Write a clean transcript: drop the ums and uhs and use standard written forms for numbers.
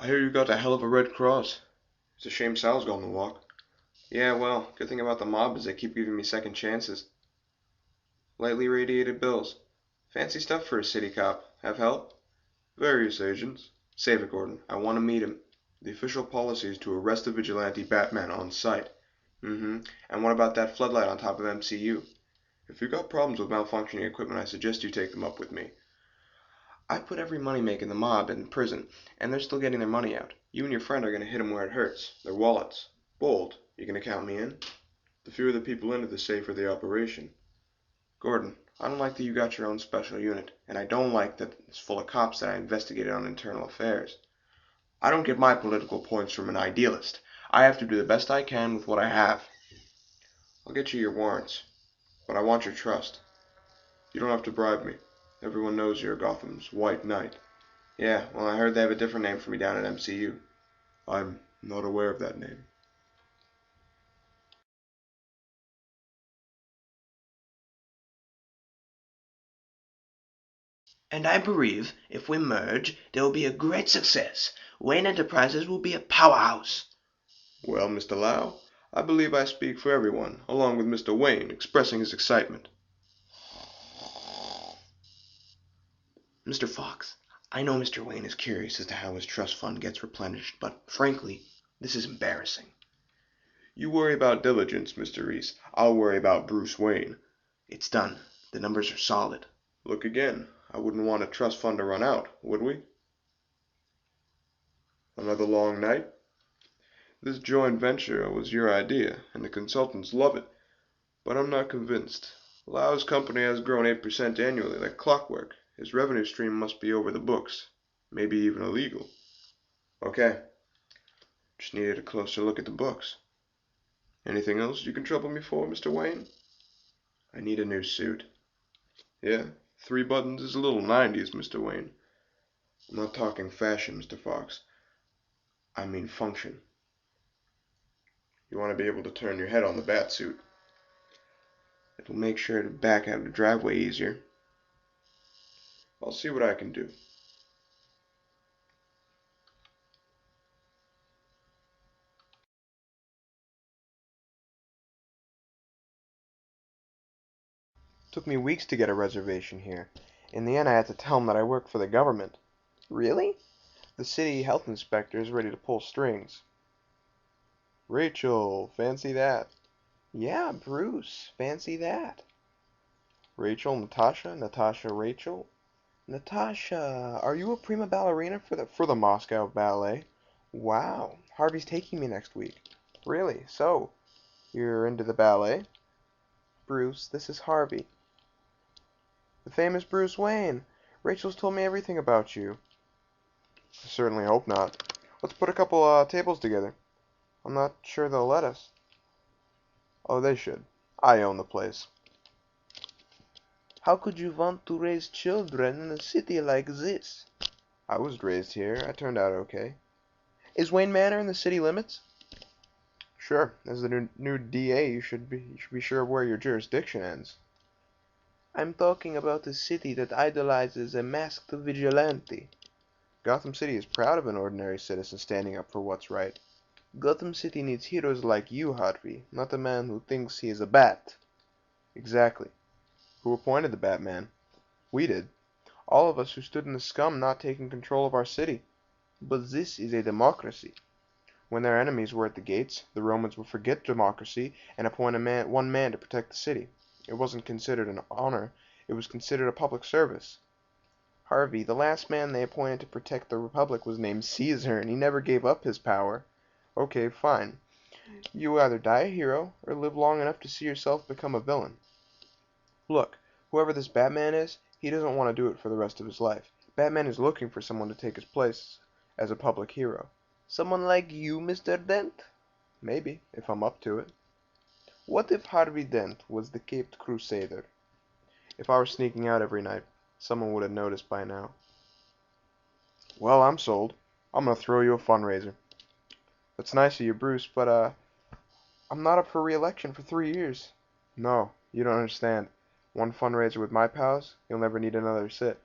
I hear you got a hell of a Red Cross. It's a shame Sal's gone to walk. Yeah, well, good thing about the mob is they keep giving me second chances. Lightly radiated bills. Fancy stuff for a city cop. Have help? Various agents. Save it, Gordon. I want to meet him. The official policy is to arrest the vigilante Batman on sight. And what about that floodlight on top of MCU? If you got problems with malfunctioning equipment, I suggest you take them up with me. I put every moneymaker in the mob in prison, and they're still getting their money out. You and your friend are going to hit them where it hurts. Their wallets. Bold. You going to count me in? The fewer the people in it, the safer the operation. Gordon, I don't like that you got your own special unit, and I don't like that it's full of cops that I investigated on internal affairs. I don't get my political points from an idealist. I have to do the best I can with what I have. I'll get you your warrants, but I want your trust. You don't have to bribe me. Everyone knows you're Gotham's White Knight. Yeah, well, I heard they have a different name for me down at MCU. I'm not aware of that name. And I believe if we merge, there will be a great success. Wayne Enterprises will be a powerhouse. Well, Mr. Lau, I believe I speak for everyone, along with Mr. Wayne expressing his excitement. Mr. Fox, I know Mr. Wayne is curious as to how his trust fund gets replenished, but frankly, this is embarrassing. You worry about diligence, Mr. Reese. I'll worry about Bruce Wayne. It's done. The numbers are solid. Look again. I wouldn't want a trust fund to run out, would we? Another long night? This joint venture was your idea, and the consultants love it. But I'm not convinced. Lau's company has grown 8% annually, like clockwork. His revenue stream must be over the books, maybe even illegal. Okay. Just needed a closer look at the books. Anything else you can trouble me for, Mr. Wayne? I need a new suit. Yeah, 3 buttons is a little 90s, Mr. Wayne. I'm not talking fashion, Mr. Fox. I mean function. You want to be able to turn your head on the bat suit. It'll make sure to back out of the driveway easier. I'll see what I can do. Took me weeks to get a reservation here. In the end, I had to tell them that I work for the government. Really? The city health inspector is ready to pull strings. Rachel, fancy that. Yeah, Bruce, fancy that. Rachel, Natasha, Natasha, Rachel. Natasha, are you a prima ballerina For the Moscow Ballet. Wow, Harvey's taking me next week. Really? So, you're into the ballet? Bruce, this is Harvey. The famous Bruce Wayne. Rachel's told me everything about you. I certainly hope not. Let's put a couple tables together. I'm not sure they'll let us. Oh, they should. I own the place. How could you want to raise children in a city like this? I was raised here. I turned out okay. Is Wayne Manor in the city limits? Sure. As the new DA, you should be sure of where your jurisdiction ends. I'm talking about a city that idolizes a masked vigilante. Gotham City is proud of an ordinary citizen standing up for what's right. Gotham City needs heroes like you, Harvey, not a man who thinks he is a bat. Exactly. Who appointed the Batman? We did. All of us who stood in the scum not taking control of our city. But this is a democracy. When their enemies were at the gates, the Romans would forget democracy and appoint one man to protect the city. It wasn't considered an honor, it was considered a public service. Harvey, the last man they appointed to protect the Republic was named Caesar, and he never gave up his power. Okay, fine. You either die a hero, or live long enough to see yourself become a villain. Look, whoever this Batman is, he doesn't want to do it for the rest of his life. Batman is looking for someone to take his place as a public hero. Someone like you, Mr. Dent? Maybe, if I'm up to it. What if Harvey Dent was the Caped Crusader? If I were sneaking out every night, someone would have noticed by now. Well, I'm sold. I'm gonna throw you a fundraiser. That's nice of you, Bruce, but I'm not up for re-election for 3 years. No, you don't understand. One fundraiser with my pals, you'll never need another sit.